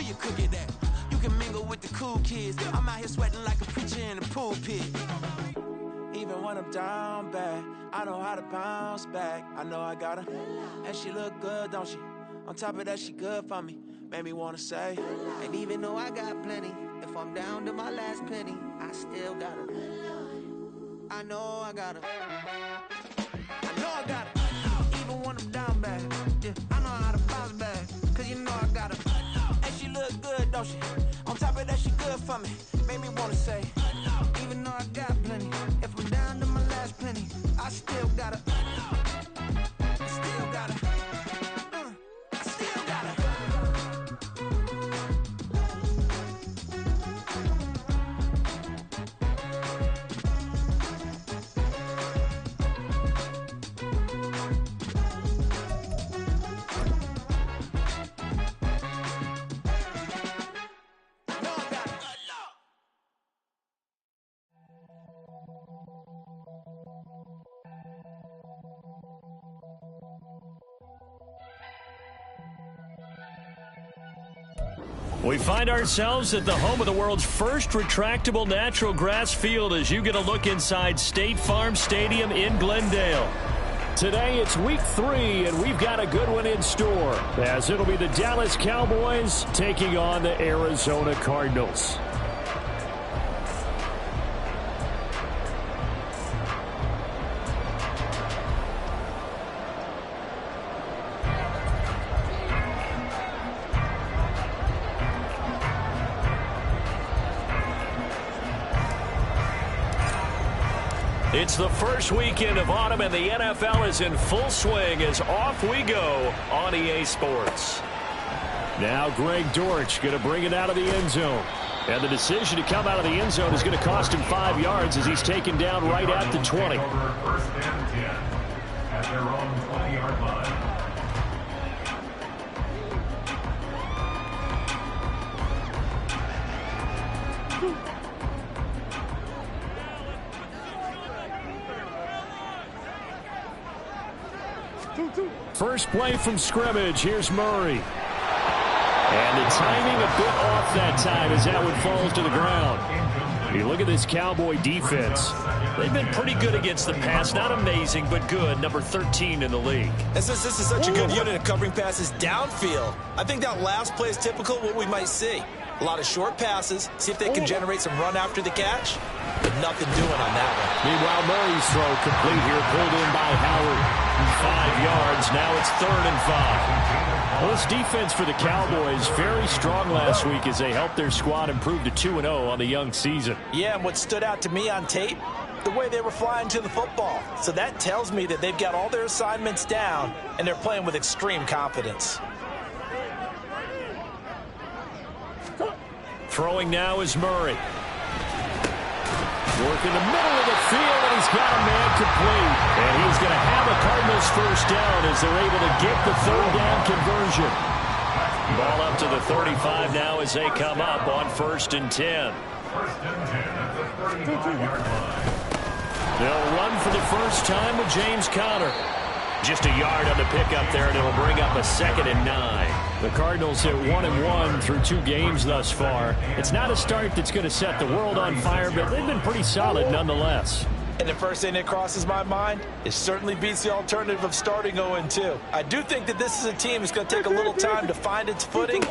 you cook it at? You can mingle with the cool kids. I'm out here sweating like a preacher in the pulpit. Even when I'm down bad, I know how to bounce back. I know I got her, and she look good, don't she? On top of that, she good for me. Made me wanna say, and even though I got plenty, if I'm down to my last penny, I still got her. I know I got her. I know I got her. Even when I'm down bad, yeah, I know how to bounce back. Cause you know I got her. And she look good, don't she? On top of that, she good for me. Made me wanna say, even though I got plenty, if I'm down to my last penny, I still got her. I still got her. I still got her. We find ourselves at the home of the world's first retractable natural grass field as you get a look inside State Farm Stadium in Glendale. Today it's week 3, and we've got a good one in store, as it'll be the Dallas Cowboys taking on the Arizona Cardinals. It's the first weekend of autumn, and the NFL is in full swing as off we go on EA Sports. Now Greg Dortch going to bring it out of the end zone. And the decision to come out of the end zone is going to cost him 5 yards as he's taken down right at the 20. First and 10 at their own 20-yard line. First play from scrimmage. Here's Murray. And the timing a bit off that time as that one falls to the ground. You look at this Cowboy defense. They've been pretty good against the pass. Not amazing, but good. Number 13 in the league. And since this is such a good unit of covering passes downfield, I think that last play is typical of what we might see. A lot of short passes. See if they can generate some run after the catch. But nothing doing on that one. Meanwhile, Murray's throw complete here, pulled in by Howard. 5 yards. Now it's 3rd and 5. Well, this defense for the Cowboys very strong last week as they helped their squad improve to 2-0 on the young season. Yeah, and what stood out to me on tape, the way they were flying to the football. So that tells me that they've got all their assignments down, and they're playing with extreme confidence. Throwing now is Murray. Work in the middle of the field, and he's got a man complete. And he's going to have a Cardinals first down as they're able to get the 3rd down conversion. Ball up to the 35 now as they come up on 1st and 10. First and 10 at the 35-yard line. They'll run for the first time with James Conner. Just a yard on the pickup there, and it'll bring up a 2nd and 9. The Cardinals hit 1-1 through 2 games thus far. It's not a start that's going to set the world on fire, but they've been pretty solid nonetheless. And the first thing that crosses my mind, it certainly beats the alternative of starting 0-2. I do think that this is a team that's going to take a little time to find its footing.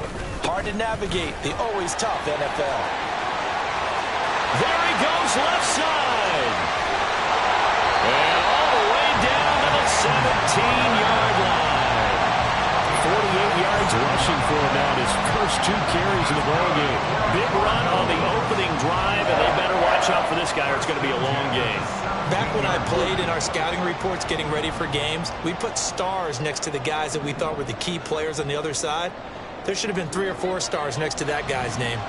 Hard to navigate the always tough NFL. There he goes, left side. And all the way down to the 17-yard line. 48 yards rushing for him now, his first 2 carries in the ball game. Big run on the opening drive, and they better watch out for this guy or it's going to be a long game. Back when I played in our scouting reports getting ready for games, we put stars next to the guys that we thought were the key players on the other side. There should have been 3 or 4 stars next to that guy's name.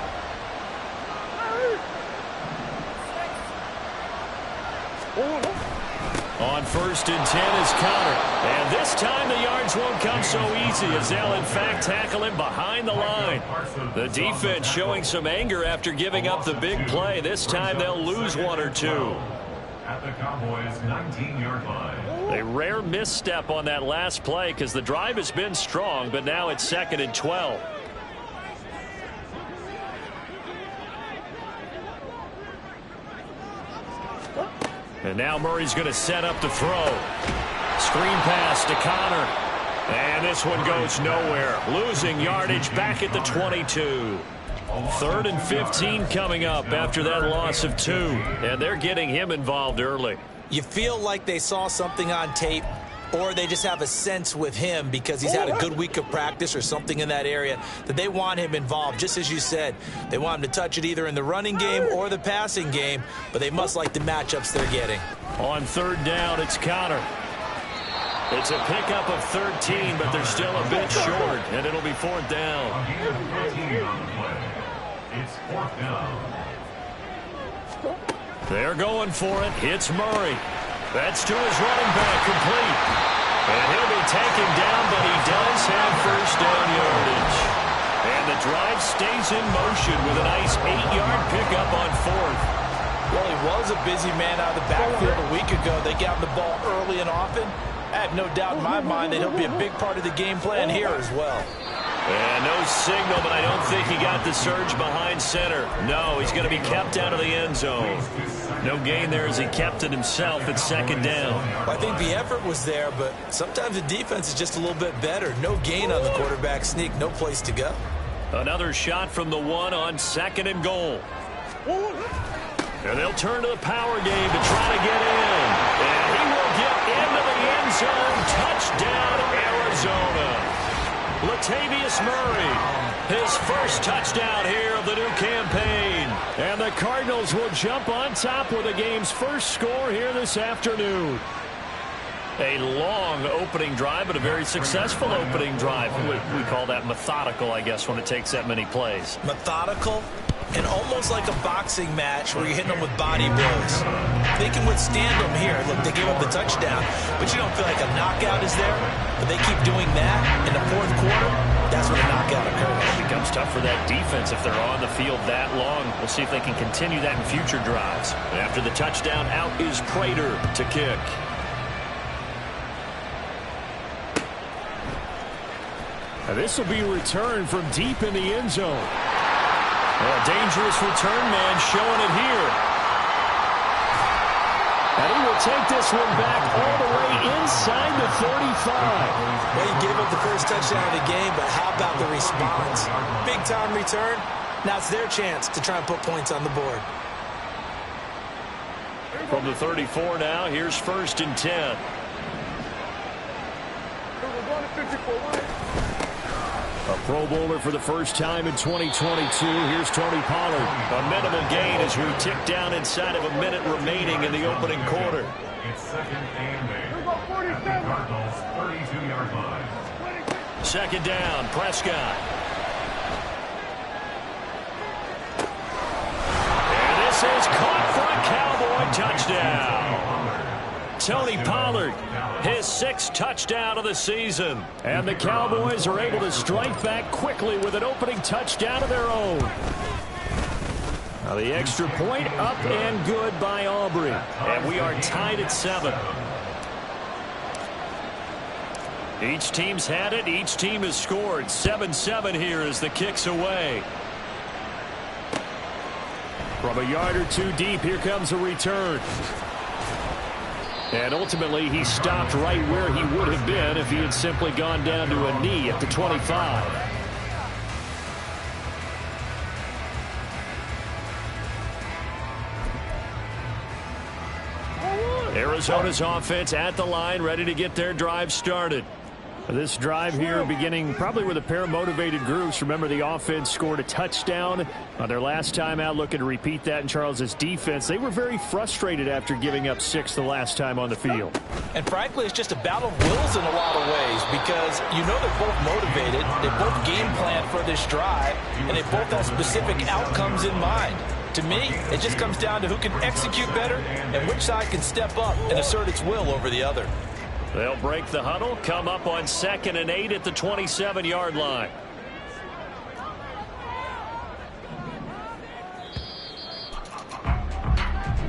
On 1st and 10 is Conner. And this time the yards won't come so easy as they'll in fact tackle him behind the line. The defense showing some anger after giving up the big play. This time they'll lose 1 or 2. At the Cowboys' 19-yard line. A rare misstep on that last play because the drive has been strong, but now it's 2nd and 12. And now Murray's going to set up to throw. Screen pass to Connor. And this one goes nowhere. Losing yardage back at the 22. 3rd and 15 coming up after that loss of 2. And they're getting him involved early. You feel like they saw something on tape, or they just have a sense with him because he's had a good week of practice or something in that area that they want him involved. Just as you said, they want him to touch it either in the running game or the passing game, but they must like the matchups they're getting. On 3rd down, it's Connor. It's a pickup of 13, but they're still a bit short, and it'll be 4th down. It's 4th down. They're going for it. It's Murray. That's to his running back, complete. And he'll be taken down, but he does have 1st down yardage. And the drive stays in motion with a nice 8-yard pickup on 4th. Well, he was a busy man out of the backfield a week ago. They got him the ball early and often. I have no doubt in my mind that he'll be a big part of the game plan here as well. And no signal, but I don't think he got the surge behind center. No, he's going to be kept out of the end zone. No gain there as he kept it himself at 2nd down. Well, I think the effort was there, but sometimes the defense is just a little bit better. No gain on the quarterback sneak, no place to go. Another shot from the 1 on 2nd and goal. And they'll turn to the power game to try to get in. And he will get into the end zone. Touchdown, Arizona. Latavius Murray, his 1st touchdown here of the new campaign. And the Cardinals will jump on top with the game's 1st score here this afternoon. A long opening drive, but a very successful opening drive. We call that methodical, I guess, when it takes that many plays. Methodical and almost like a boxing match where you're hitting them with body blows. They can withstand them here. Look, they gave up the touchdown, but you don't feel like a knockout is there. But they keep doing that in the 4th quarter. That's when a knockout occurs. It becomes tough for that defense if they're on the field that long. We'll see if they can continue that in future drives. After the touchdown, out is Prater to kick. Now this will be returned from deep in the end zone. A dangerous return man showing it here. And he will take this one back all the way inside the 35. Well, he gave up the 1st touchdown of the game, but how about the response? Big-time return. Now it's their chance to try and put points on the board. From the 34 now, here's 1st and 10. A Pro Bowler for the first time in 2022. Here's Tony Pollard. A minimal gain as we tick down inside of a minute remaining in the opening quarter. It's 2nd and 8. At the Cardinals' 32-yard line. 2nd down, Prescott. And this is caught for a Cowboy touchdown. Tony Pollard, his 6th touchdown of the season. And the Cowboys are able to strike back quickly with an opening touchdown of their own. Now the extra point up and good by Aubrey. And we are tied at 7. Each team's had it. Each team has scored. 7-7 here as the kick's away. From a yard or 2 deep, here comes a return. And ultimately, he stopped right where he would have been if he had simply gone down to a knee at the 25. Arizona's offense at the line, ready to get their drive started. This drive here beginning probably with a pair of motivated groups. Remember, the offense scored a touchdown on their last time out, looking to repeat that in Charles's defense. They were very frustrated after giving up 6 the last time on the field. And frankly, it's just a battle of wills in a lot of ways because you know they're both motivated, they both game plan for this drive, and they both have specific outcomes in mind. To me, it just comes down to who can execute better and which side can step up and assert its will over the other. They'll break the huddle, come up on 2nd and 8 at the 27-yard line.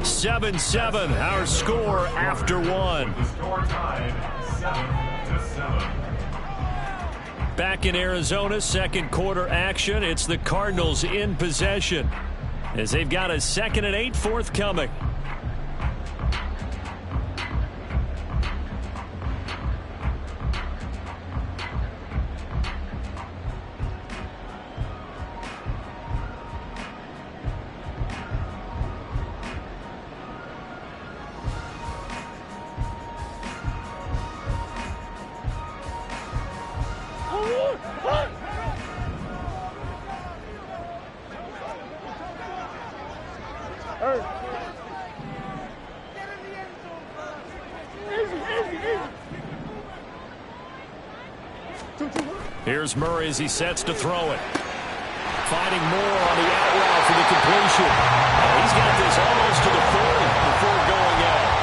(7-7) our score after 1. The score tied 7-7. Back in Arizona, 2nd quarter action. It's the Cardinals in possession as they've got a 2nd and 8 forthcoming. Here's Murray as he sets to throw it. Finding Moore on the out route for the completion. He's got this almost to the 40 before going out.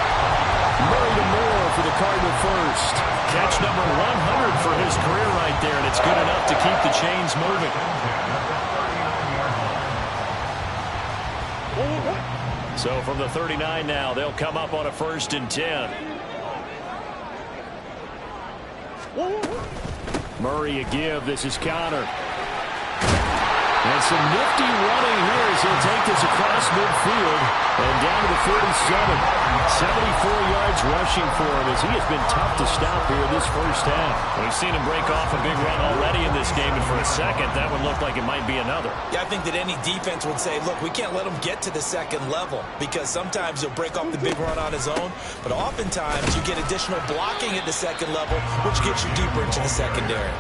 Murray to Moore for the Cardinal first. Catch number 100 for his career right there, and it's good enough to keep the chains moving. So from the 39 now, they'll come up on a 1st and 10. Murray a give. This is counter. And some nifty running here as he'll take this across midfield and down to the 47. 74 yards rushing for him as he has been tough to stop here in this first half. We've seen him break off a big run already in this game, and for a second, that one looked like it might be another. Yeah, I think that any defense would say, look, we can't let him get to the second level because sometimes he'll break off the big run on his own, but oftentimes you get additional blocking at the second level, which gets you deeper into the secondary.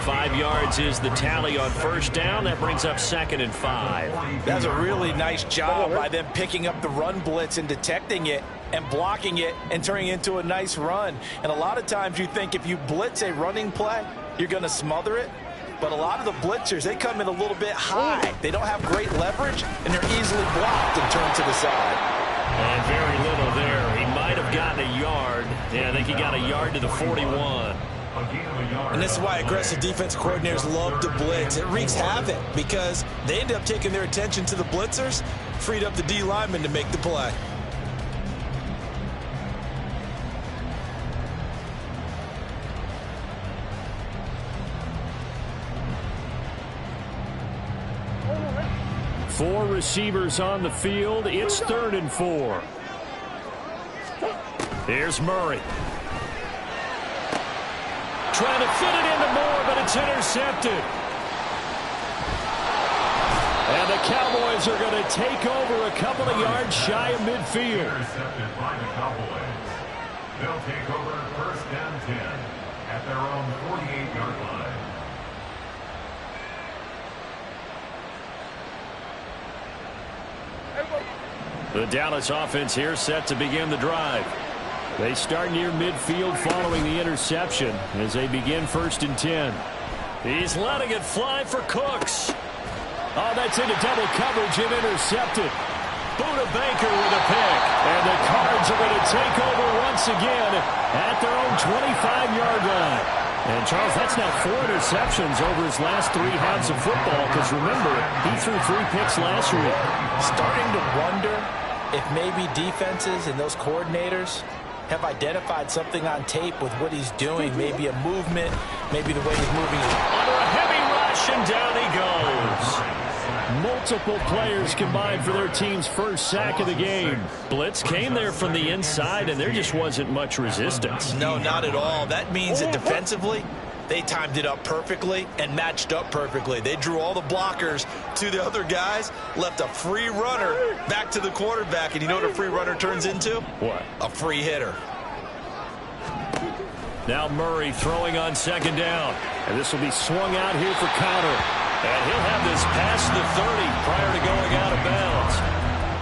5 yards is the tally on 1st down. That brings up 2nd and 5. That's a really nice job by them picking up the run blitz and detecting it and blocking it and turning it into a nice run. And a lot of times you think if you blitz a running play, you're going to smother it. But a lot of the blitzers, they come in a little bit high. They don't have great leverage, and they're easily blocked and turned to the side. And very little there. He might have gotten a yard. Yeah, I think he got a yard to the 41. And this is why aggressive defense coordinators love to blitz. It wreaks havoc because they end up taking their attention to the blitzers, freed up the D lineman to make the play. Four receivers on the field. It's 3rd and 4. Here's Murray. Trying to fit it into Moore, but it's intercepted. And the Cowboys are going to take over a couple of yards shy of midfield. Intercepted by the Cowboys. They'll take over 1st and 10 at their own 48-yard line. The Dallas offense here set to begin the drive. They start near midfield following the interception as they begin 1st and 10. He's letting it fly for Cooks. Oh, that's into double coverage and intercepted. Buda Baker with a pick. And the Cards are going to take over once again at their own 25-yard line. And, Charles, that's now 4 interceptions over his last 3 halves of football because, remember, he threw 3 picks last week. Starting to wonder if maybe defenses and those coordinators have identified something on tape with what he's doing. Maybe a movement, maybe the way he's moving. Under a heavy rush, and down he goes. Multiple players combined for their team's first sack of the game. Blitz came there from the inside, and there just wasn't much resistance. No, not at all. That means that defensively, they timed it up perfectly and matched up perfectly. They drew all the blockers to the other guys, left a free runner back to the quarterback, and you know what a free runner turns into? What? A free hitter. Now Murray throwing on 2nd down. And this will be swung out here for counter. And he'll have this past the 30 prior to going out of bounds.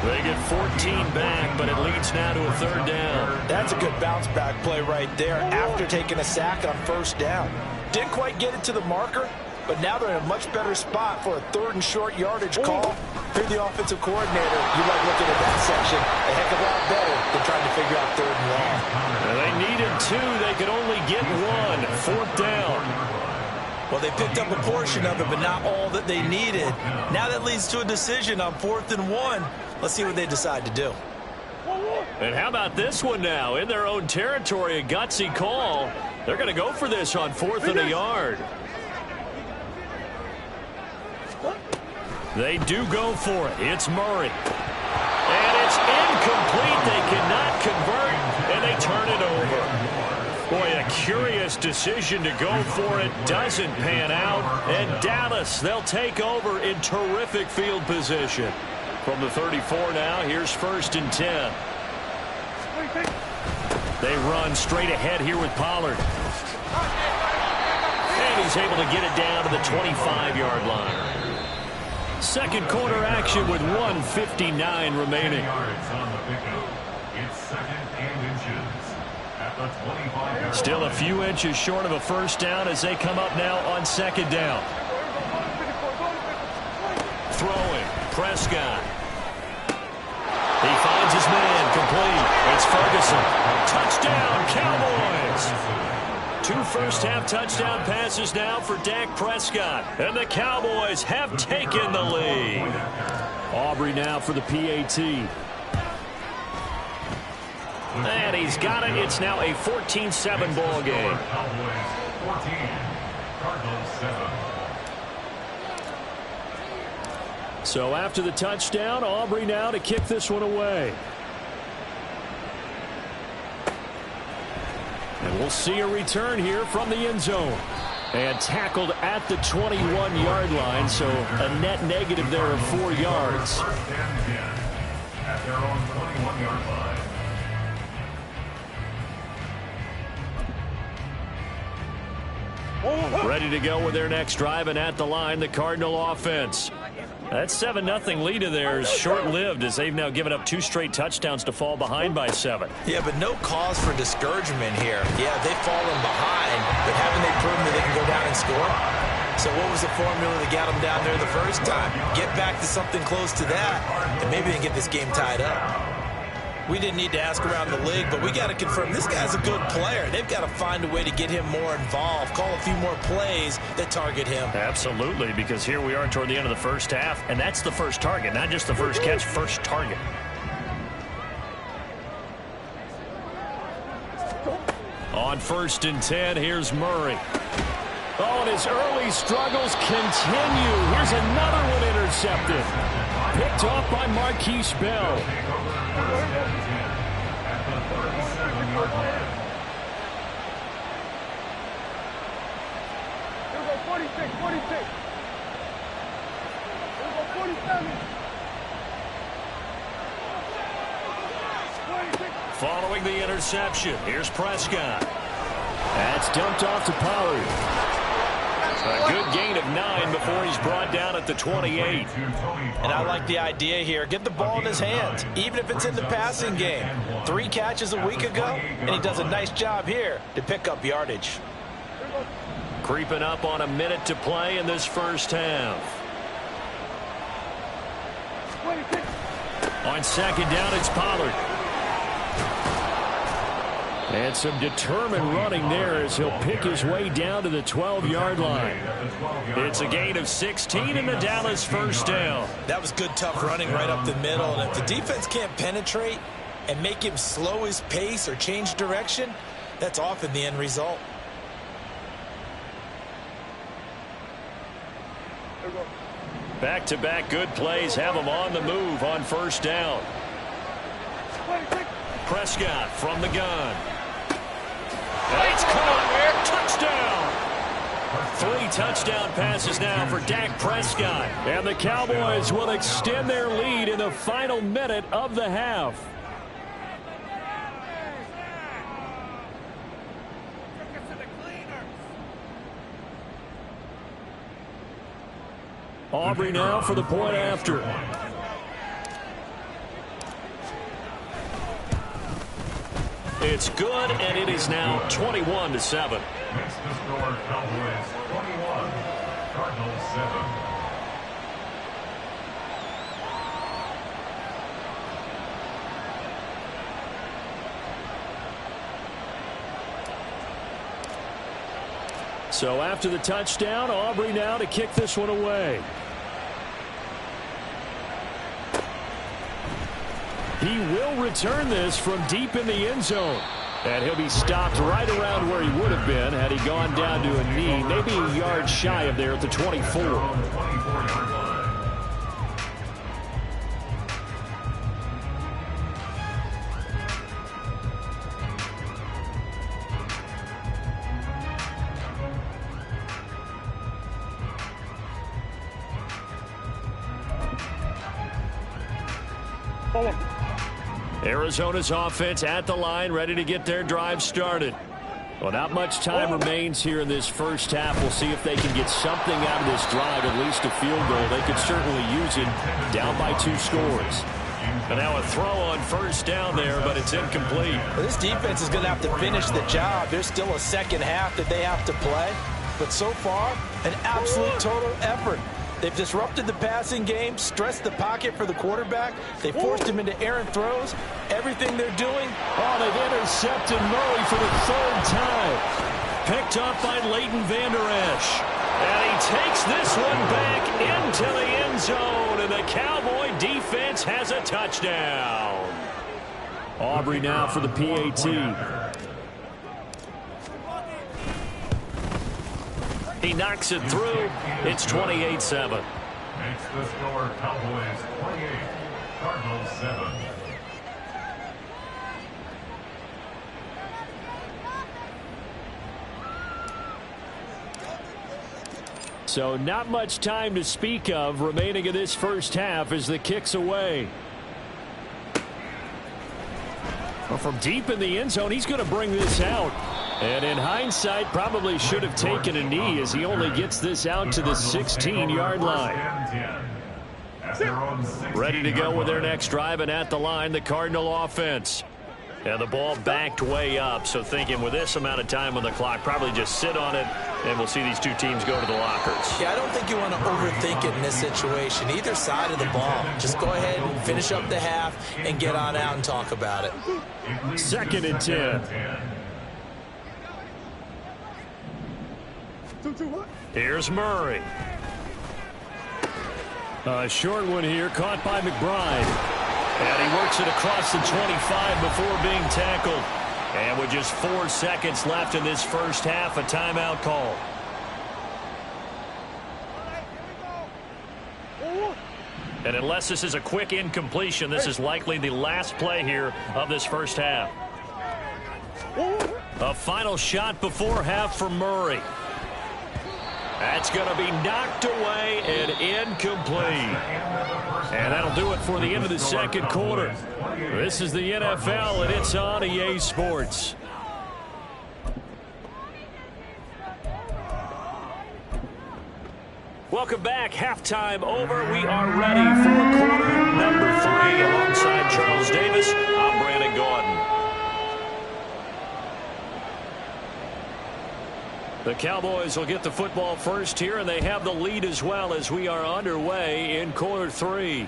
They get 14 back, but it leads now to a 3rd down. That's a good bounce back play right there after taking a sack on 1st down. Didn't quite get it to the marker, but now they're in a much better spot for a 3rd and short yardage call. If you're the offensive coordinator, you like looking at that section a heck of a lot better than trying to figure out 3rd and long. And they needed 2. They could only get 1. 4th down. Well, they picked up a portion of it, but not all that they needed. Now that leads to a decision on 4th and 1. Let's see what they decide to do. And how about this one now? In their own territory, a gutsy call. They're going to go for this on 4th and a yard. They do go for it. It's Murray. And it's incomplete. They cannot convert, and they turn it over. Boy, a curious decision to go for it. Doesn't pan out. And Dallas, they'll take over in terrific field position. From the 34 now, here's 1st and 10. They run straight ahead here with Pollard. And he's able to get it down to the 25-yard line. 2nd quarter action with 1:59 remaining. Yards on the pickup. It's 2nd and inches Still a few inches short of a first down as they come up now on second down. Throwing, Prescott. He finds his man, complete. It's Ferguson. Touchdown, Cowboys! 2 first-half touchdown passes now for Dak Prescott. And the Cowboys have taken the lead. Aubrey now for the PAT. And he's got it. It's now a 14-7 ball game. Cowboys 14, Cardinals 7. So after the touchdown, Aubrey now to kick this one away. And we'll see a return here from the end zone. And tackled at the 21-yard line, so a net negative there of 4 yards. First and 10 at their own 21-yard line. Ready to go with their next drive, and at the line, the Cardinal offense. That 7-0 lead of theirs short-lived as they've now given up 2 straight touchdowns to fall behind by 7. Yeah, but no cause for discouragement here. Yeah, they've fallen behind, but haven't they proven that they can go down and score? So what was the formula that got them down there the first time? Get back to something close to that, and maybe they can get this game tied up. We didn't need to ask around the league, but we got to confirm this guy's a good player. They've got to find a way to get him more involved, call a few more plays that target him. Absolutely, because here we are toward the end of the first half, and that's the first target, not just the first catch, first target. On 1st and 10, here's Murray. Oh, and his early struggles continue. Here's another one intercepted. Picked off by Marquise Bell. At the 37-yard line. Here we go, 46, 46. Here we go, 47. 26. Following the interception, here's Prescott. That's dumped off to Pollard. A good gain of 9 before he's brought down at the 28. And I like the idea here. Get the ball in his hands, even if it's in the passing game. 3 catches a week ago, and he does a nice job here to pick up yardage. Creeping up on a minute to play in this first half. 26. On second down, it's Pollard. And some determined running there as he'll pick his way down to the 12-yard line. It's a gain of 16 in the Dallas first down. That was good, tough running right up the middle. And if the defense can't penetrate and make him slow his pace or change direction, that's often the end result. Back-to-back good plays have him on the move on first down. 26. Prescott from the gun. It's caught. Touchdown. 3 touchdown passes now for Dak Prescott. And the Cowboys will extend their lead in the final minute of the half. Aubrey now for the point after. It's good, and it is now 21-7. Next to score, Cowboys 21, Cardinals 7. So after the touchdown, Aubrey now to kick this one away. He will return this from deep in the end zone. And he'll be stopped right around where he would have been had he gone down to a knee, maybe a yard shy of there at the 24. 24-yard line. Arizona's offense at the line, ready to get their drive started. Well, not much time remains here in this first half. We'll see if they can get something out of this drive, at least a field goal. They could certainly use it down by 2 scores. And now a throw on first down there, but it's incomplete. Well, this defense is going to have to finish the job. There's still a second half that they have to play. But so far, an absolute total effort. They've disrupted the passing game, stressed the pocket for the quarterback. They forced him into errant throws. Everything they're doing. Oh, they've intercepted Murray for the third time. Picked up by Leighton Vander Esch. And he takes this one back into the end zone. And the Cowboy defense has a touchdown. Aubrey now for the PAT. He knocks it through. It's 28-7. Makes the score Cowboys 28, Cardinals 7. So not much time to speak of remaining in this first half as the kick's away. Well, from deep in the end zone, he's going to bring this out. And in hindsight, probably should have taken a knee as he only gets this out to the 16-yard line. Ready to go with their next drive, and at the line, the Cardinal offense. And the ball backed way up, so thinking with this amount of time on the clock, probably just sit on it, and we'll see these two teams go to the lockers. Yeah, I don't think you want to overthink it in this situation. Either side of the ball. Just go ahead and finish up the half and get on out and talk about it. 2nd and 10. Here's Murray. A short one here, caught by McBride. And he works it across the 25 before being tackled. And with just 4 seconds left in this first half, a timeout call. And unless this is a quick incompletion, this is likely the last play here of this first half. A final shot before half for Murray. That's going to be knocked away and incomplete. And that'll do it for the end of the second quarter. This is the NFL, and it's on EA Sports. Welcome back. Halftime over. We are ready for quarter number 3. Alongside Charles Davis, I'm Brandon Gordon. The Cowboys will get the football first here, and they have the lead as well as we are underway in quarter 3.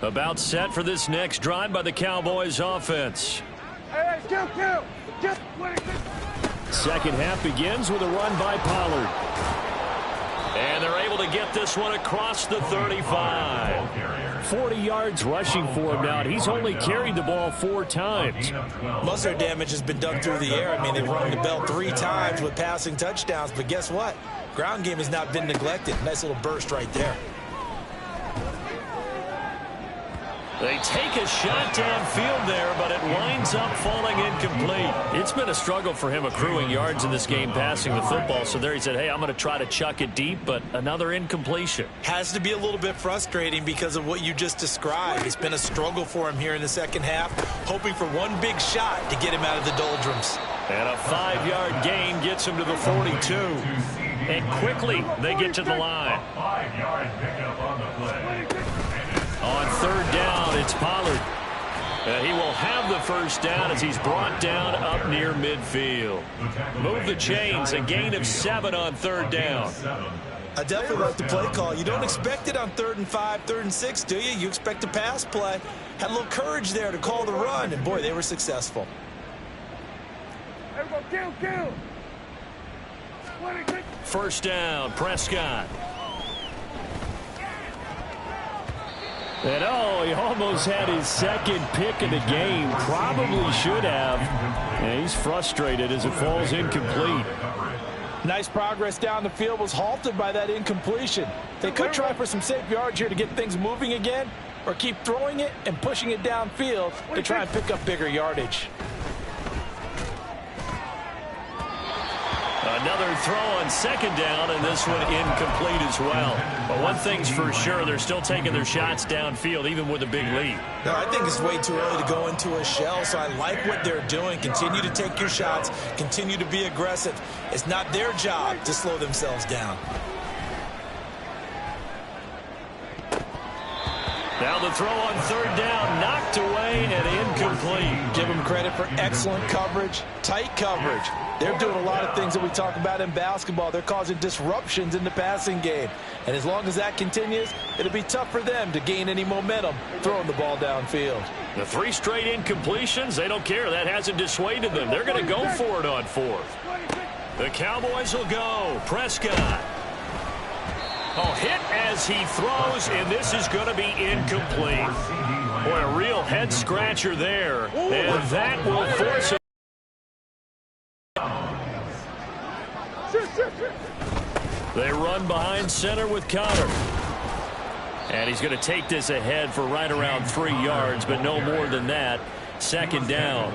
About set for this next drive by the Cowboys offense. Hey, kill. Second half begins with a run by Pollard. And they're able to get this one across the 35. 40 yards rushing for him now. He's only carried the ball 4 times. Most of their damage has been done through the air. I mean, they've rung the bell 3 times with passing touchdowns. But guess what? Ground game has not been neglected. Nice little burst right there. They take a shot downfield there, but it winds up falling incomplete. It's been a struggle for him accruing yards in this game passing the football. So there he said, hey, I'm going to try to chuck it deep, but another incompletion. Has to be a little bit frustrating because of what you just described. It's been a struggle for him here in the second half, hoping for one big shot to get him out of the doldrums. And a 5-yard gain gets him to the 42. And quickly they get to the line. 5-yard pickup on the play. On third down, it's Pollard. He will have the first down as he's brought down up near midfield. Move the chains, a gain of 7 on third down. I definitely like the play call. You don't expect it on 3rd and 5, 3rd and 6, do you? You expect a pass play. Had a little courage there to call the run, and boy, they were successful. Kill. First down, Prescott. And he almost had his second pick of the game. Probably should have. And he's frustrated as it falls incomplete. Nice progress down the field, was halted by that incompletion. They could try for some safe yards here to get things moving again, or keep throwing it and pushing it downfield to try and pick up bigger yardage. Another throw on second down, and this one incomplete as well. But one thing's for sure, they're still taking their shots downfield, even with a big lead. No, I think it's way too early to go into a shell, so I like what they're doing. Continue to take your shots. Continue to be aggressive. It's not their job to slow themselves down. Now the throw on third down, knocked away and incomplete. Give them credit for excellent coverage, tight coverage. They're doing a lot of things that we talk about in basketball. They're causing disruptions in the passing game. And as long as that continues, it'll be tough for them to gain any momentum throwing the ball downfield. The 3 straight incompletions, they don't care. That hasn't dissuaded them. They're going to go for it on fourth. The Cowboys will go. Prescott. Oh, hit as he throws, and this is going to be incomplete. Boy, a real head-scratcher there, and that will force it. They run behind center with Connor. And he's going to take this ahead for right around 3 yards, but no more than that. Second down.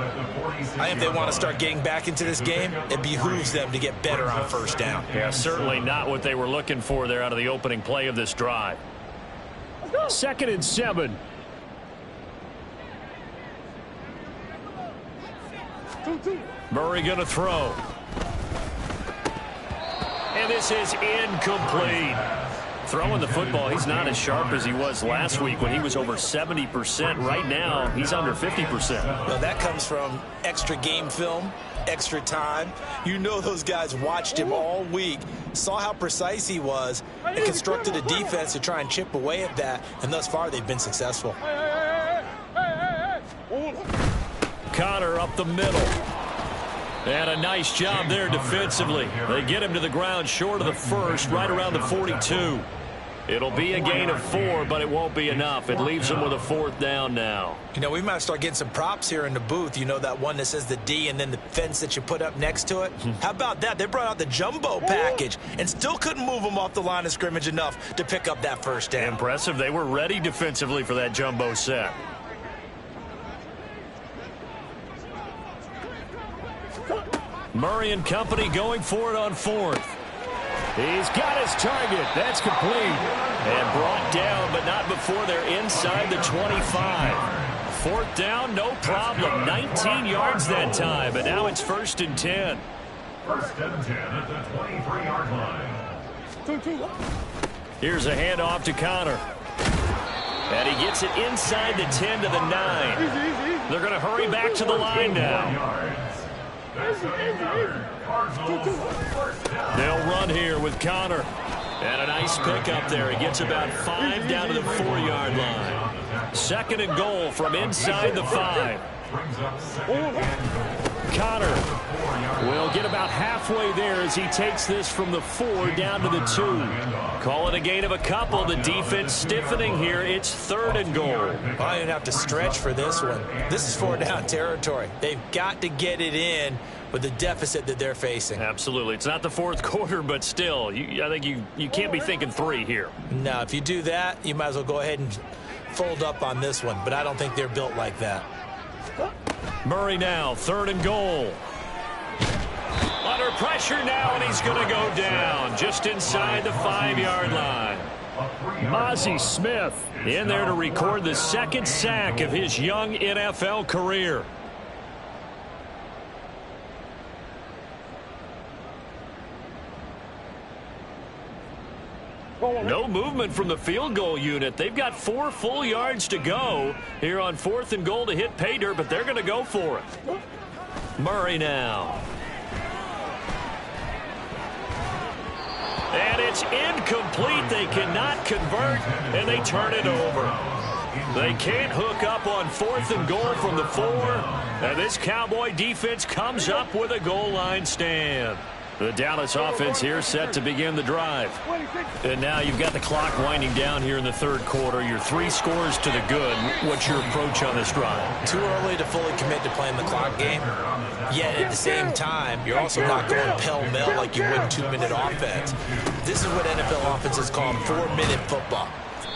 I think they want to start getting back into this game. It behooves them to get better on first down. Yeah, certainly not what they were looking for there out of the opening play of this drive. 2nd and 7. Murray going to throw. And this is incomplete. Throwing the football, he's not as sharp as he was last week when he was over 70%. Right now, he's under 50%. Well, that comes from extra game film, extra time. You know those guys watched him all week, saw how precise he was, and constructed a defense to try and chip away at that. And thus far, they've been successful. Connor up the middle. And a nice job there defensively. They get him to the ground short of the first, right around the 42. It'll be a gain of 4, but it won't be enough. It leaves them with a 4th down now. You know, we might start getting some props here in the booth. You know, that one that says the D and then the fence that you put up next to it? How about that? They brought out the jumbo package and still couldn't move them off the line of scrimmage enough to pick up that first down. Impressive. They were ready defensively for that jumbo set. Murray and company going for it on 4th. He's got his target. That's complete. And brought down, but not before they're inside the 25. 4th down, no problem. 19 yards that time, but now it's 1st and 10. 1st and 10 at the 23-yard line. Here's a handoff to Connor. And he gets it inside the 10 to the 9. They're going to hurry back to the line now. They'll run here with Connor. And a nice pickup there. He gets about 5 down to the 4-yard line. 2nd and goal from inside the 5. Connor will get about halfway there as he takes this from the 4 down to the 2. Call it a gain of a couple. The defense stiffening here. It's 3rd and goal. I don't have to stretch for this one. This is 4-down territory. They've got to get it in with the deficit that they're facing. Absolutely. It's not the 4th quarter, but still, I think you can't be thinking 3 here. No, if you do that, you might as well go ahead and fold up on this one, but I don't think they're built like that. Murray now, 3rd and goal. Under pressure now, and he's going to go down just inside the 5-yard line. Mozzie Smith in there to record the 2nd sack of his young NFL career. No movement from the field goal unit. They've got 4 full yards to go here on 4th and goal to hit pay dirt, but they're going to go for it. Murray now. And it's incomplete. They cannot convert, and they turn it over. They can't hook up on 4th and goal from the 4, and this Cowboy defense comes up with a goal line stand. The Dallas offense here set to begin the drive. And now you've got the clock winding down here in the 3rd quarter. Your 3 scores to the good. What's your approach on this drive? Too early to fully commit to playing the clock game. Yet at the same time, you're also not going pell-mell like you would 2-minute offense. This is what NFL offenses call 4-minute football.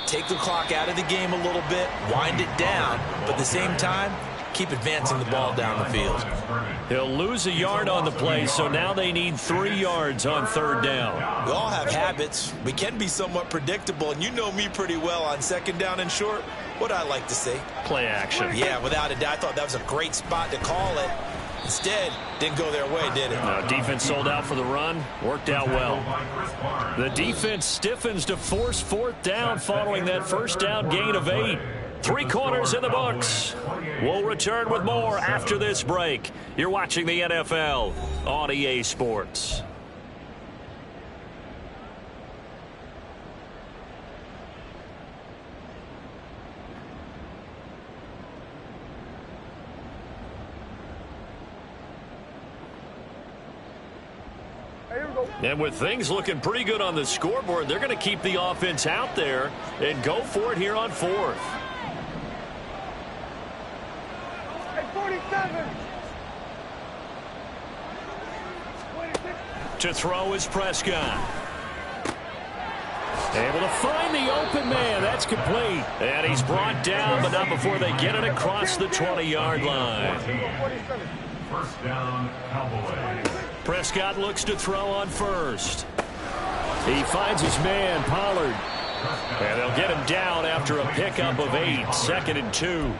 Take the clock out of the game a little bit, wind it down, but at the same time, keep advancing the ball down the field. He'll lose a yard on the play, so now they need 3 yards on 3rd down. We all have habits. We can be somewhat predictable, and you know me pretty well on 2nd down and short. What I like to say? Play action. Yeah, without a doubt. I thought that was a great spot to call it. Instead, didn't go their way, did it? No, defense sold out for the run. Worked out well. The defense stiffens to force 4th down following that 1st down gain of 8. 3 quarters in the books. We'll return with more after this break. You're watching the NFL on EA Sports. And with things looking pretty good on the scoreboard, they're going to keep the offense out there and go for it here on 4th. Hey, 47. To throw is Prescott. Able to find the open man. That's complete. And he's brought down, but not before they get it across the 20-yard line. 1st down, Cowboys. Prescott looks to throw on 1st. He finds his man, Pollard. And they'll get him down after a pickup of 8, 2nd and 2.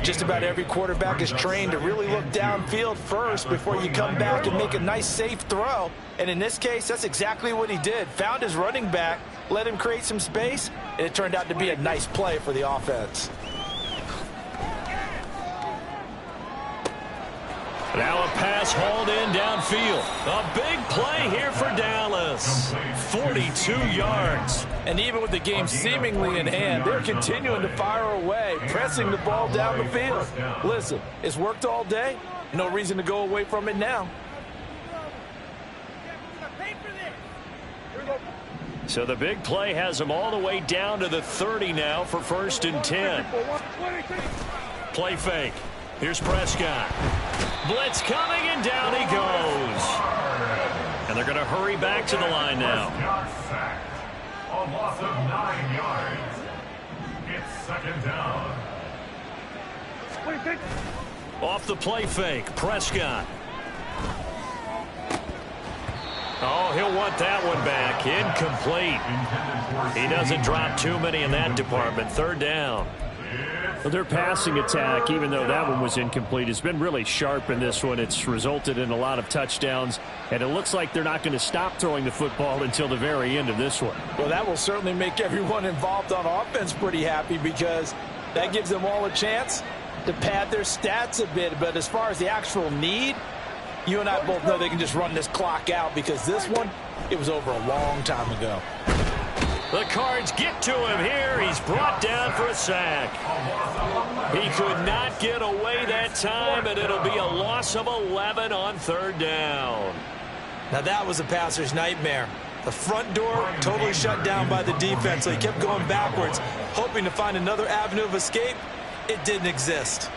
Just about every quarterback is trained to really look downfield first before you come back and make a nice, safe throw. And in this case, that's exactly what he did. Found his running back, let him create some space, and it turned out to be a nice play for the offense. Now a pass hauled in downfield. A big play here for Dallas. 42 yards. And even with the game seemingly in hand, they're continuing to fire away, pressing the ball down the field. Listen, it's worked all day. No reason to go away from it now. So the big play has them all the way down to the 30 now for 1st and 10. Play fake. Here's Prescott. Blitz coming, and down he goes. And they're going to hurry back to the line now. A loss of 9 yards. It's 2nd down. Off the play fake, Prescott. Oh, he'll want that one back. Incomplete. He doesn't drop too many in that department. 3rd down. Well, their passing attack, even though that one was incomplete, has been really sharp in this one. It's resulted in a lot of touchdowns, and it looks like they're not going to stop throwing the football until the very end of this one. Well, that will certainly make everyone involved on offense pretty happy because that gives them all a chance to pad their stats a bit. But as far as the actual need, you and I both know they can just run this clock out because this one, it was over a long time ago. The Cards get to him here. He's brought down for a sack. He could not get away that time, and it'll be a loss of 11 on 3rd down. Now that was a passer's nightmare. The front door totally shut down by the defense, so he kept going backwards, hoping to find another avenue of escape. It didn't exist.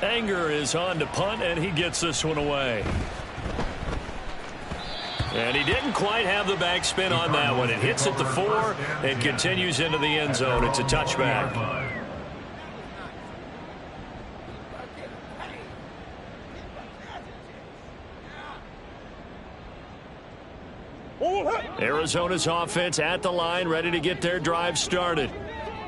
Anger is on to punt, and he gets this one away. And he didn't quite have the backspin on that one. It hits at the 4 and continues into the end zone. It's a touchback. Arizona's offense at the line, ready to get their drive started.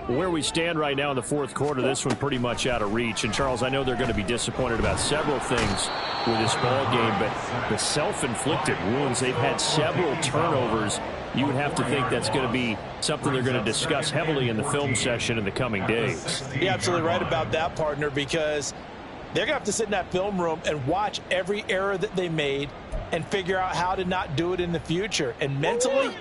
Where we stand right now in the 4th quarter, this one pretty much out of reach. And, Charles, I know they're going to be disappointed about several things with this ball game, but the self-inflicted wounds, they've had several turnovers. You would have to think that's going to be something they're going to discuss heavily in the film session in the coming days. You're absolutely right about that, partner, because they're going to have to sit in that film room and watch every error that they made and figure out how to not do it in the future. And mentally,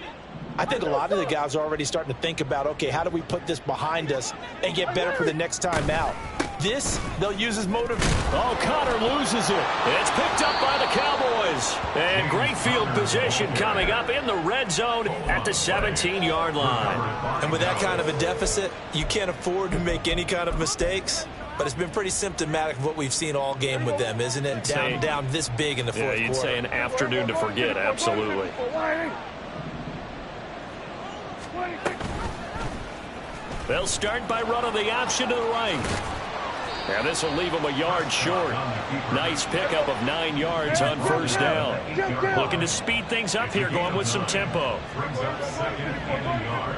I think a lot of the guys are already starting to think about, okay, how do we put this behind us and get better for the next time out? This, they'll use as motive. Oh, Connor loses it. It's picked up by the Cowboys. And great field position coming up in the red zone at the 17-yard line. And with that kind of a deficit, you can't afford to make any kind of mistakes. But it's been pretty symptomatic of what we've seen all game with them, isn't it? Down this big in the fourth quarter. Yeah, you'd say an afternoon to forget, absolutely. They'll start by running the option to the right. And this will leave them a yard short. Nice pickup of 9 yards on first down. Looking to speed things up here, going with some tempo. Brings up second and a yard.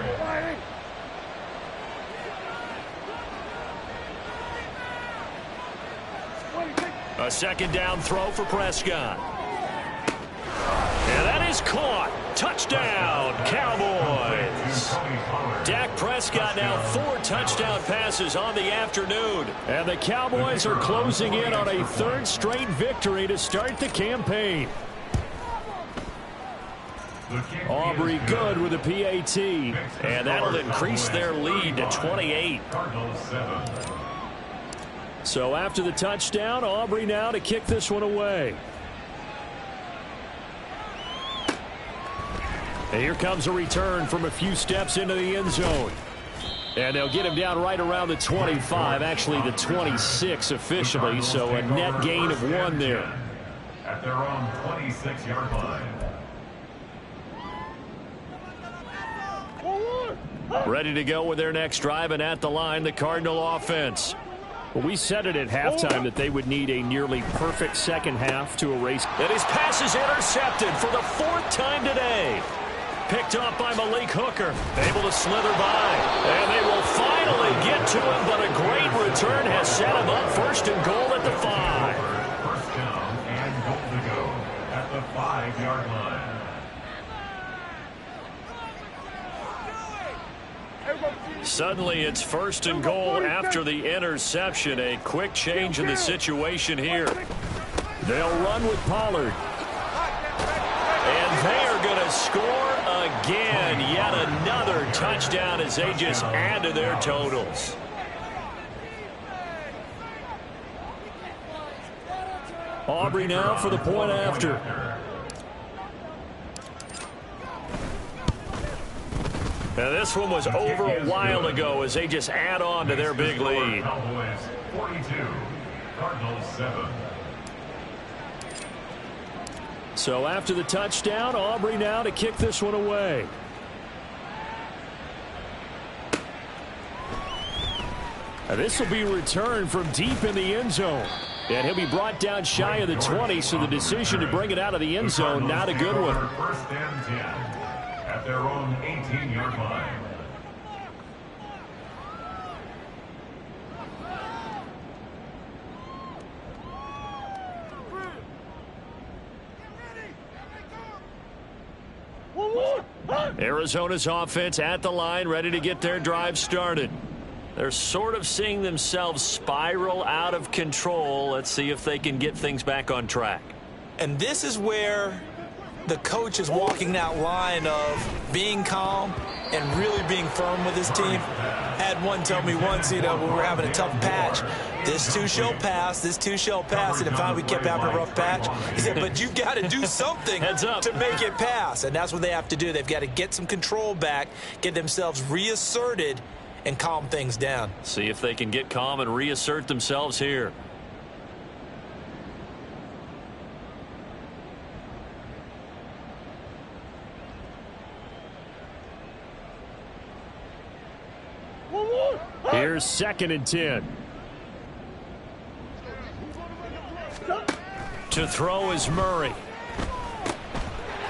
A second down throw for Prescott. And that is caught. Touchdown, Cowboys. Dak Prescott now 4 touchdown passes on the afternoon. And the Cowboys are closing in on a 3rd straight victory to start the campaign. Aubrey good with a PAT. And that'll increase their lead to 28. Cardinals 7. So after the touchdown, Aubrey now to kick this one away. And here comes a return from a few steps into the end zone. And they'll get him down right around the 25, actually the 26 officially, so a net gain of 1 there. At their own 26-yard line. Ready to go with their next drive, and at the line, the Cardinal offense. Well, we said it at halftime that they would need a nearly perfect second half to erase. And his pass is intercepted for the 4th time today. Picked off by Malik Hooker. Able to slither by. And they will finally get to him, but a great return has set him up 1st and goal at the 5. First down and goal to go at the 5-yard line. Suddenly it's 1st and goal after the interception. A quick change in the situation here. They'll run with Pollard. And they are going to score again. Yet another touchdown as they just add to their totals. Aubrey now for the point after. Now this one was over a while ago as they just add on to their big lead. Cowboys 42, Cardinals 7. So after the touchdown, Aubrey now to kick this one away. Now this will be returned from deep in the end zone. And he'll be brought down shy of the 20, so the decision to bring it out of the end zone, not a good one. 1st and 10 at their own 18-yard line. Arizona's offense at the line, ready to get their drive started. They're sort of seeing themselves spiral out of control. Let's see if they can get things back on track. And this is where the coach is walking that line of being calm and really being firm with his team. Had one tell me once, when we were having a tough patch, this too shall pass, this too shall pass, and finally we kept having a rough patch. He said, but you got to do something to make it pass, and that's what they have to do. They've got to get some control back, get themselves reasserted, and calm things down. See if they can get calm and reassert themselves here. Here's 2nd and 10. To throw is Murray.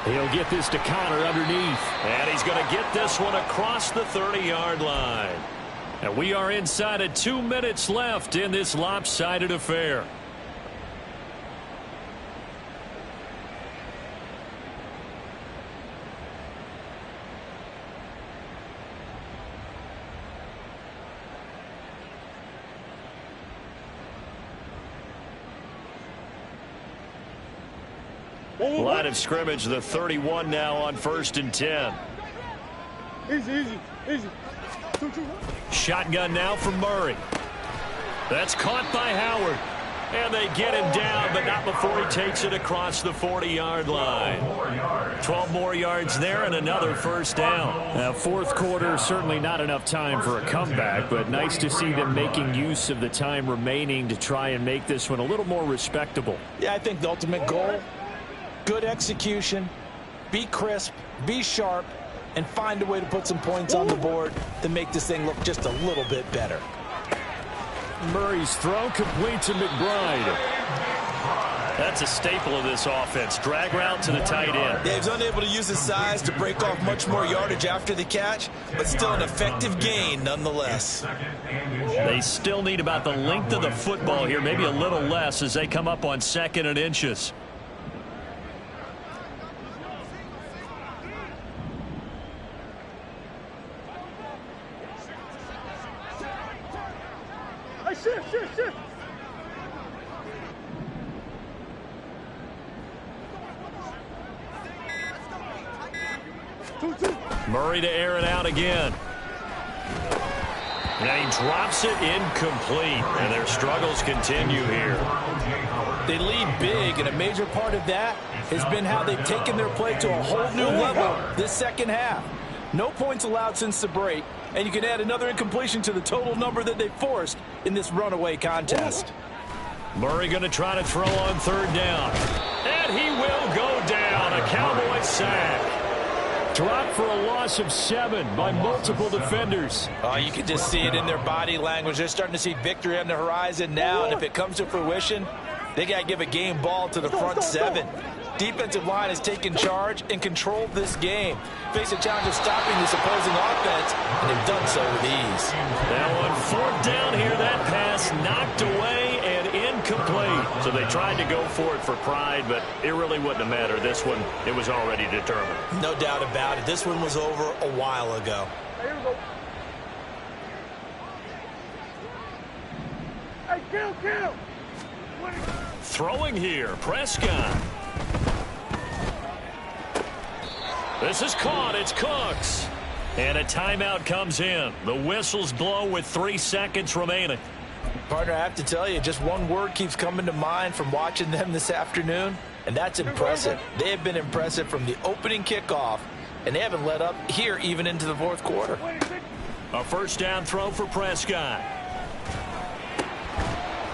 He'll get this to Connor underneath. And he's going to get this one across the 30-yard line. And we are inside of 2 minutes left in this lopsided affair. Line of scrimmage, the 31 now on 1st and 10. Easy. Shotgun now from Murray. That's caught by Howard. And they get him down, but not before he takes it across the 40-yard line. 12 more yards there and another 1st down. Now, 4th quarter, certainly not enough time for a comeback, but nice to see them making use of the time remaining to try and make this one a little more respectable. Yeah, I think the ultimate goal, good execution, be crisp, be sharp, and find a way to put some points on the board to make this thing look just a little bit better. Murray's throw complete to McBride. That's a staple of this offense. Drag route to the tight end. Yeah, he's unable to use his size to break off much more yardage after the catch, but still an effective gain nonetheless. They still need about the length of the football here, maybe a little less as they come up on 2nd and inches. Shift. Murray to air it out again. And he drops it incomplete. And their struggles continue here. They lead big, and a major part of that has been how they've taken their play to a whole new level this second half. No points allowed since the break, and you can add another incompletion to the total number that they forced in this runaway contest. Murray going to try to throw on 3rd down. And he will go down. A Cowboy sack. Dropped for a loss of 7 by multiple defenders. You can just see it in their body language. They're starting to see victory on the horizon now, and if it comes to fruition, they got to give a game ball to the front 7. Defensive line has taken charge and controlled this game. Face a challenge of stopping this opposing offense, and they've done so with ease. Now on 4th down here, that pass knocked away and incomplete. So they tried to go for it for pride, but it really wouldn't have mattered. This one, it was already determined. No doubt about it. This one was over a while ago. Here we go. Hey, kill. Throwing here, Prescott. This is caught. It's Cooks. And a timeout comes in. The whistles blow with 3 seconds remaining. Partner, I have to tell you, just one word keeps coming to mind from watching them this afternoon, and that's impressive. They have been impressive from the opening kickoff, and they haven't let up here even into the 4th quarter. A 1st down throw for Prescott.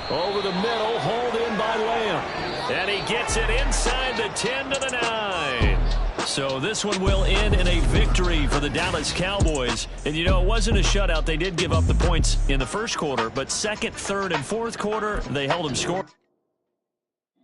Over the middle, hauled in by Lamb. And he gets it inside the 10 to the 9. So this one will end in a victory for the Dallas Cowboys. And, you know, it wasn't a shutout. They did give up the points in the 1st quarter, but 2nd, 3rd, and 4th quarter, they held them score.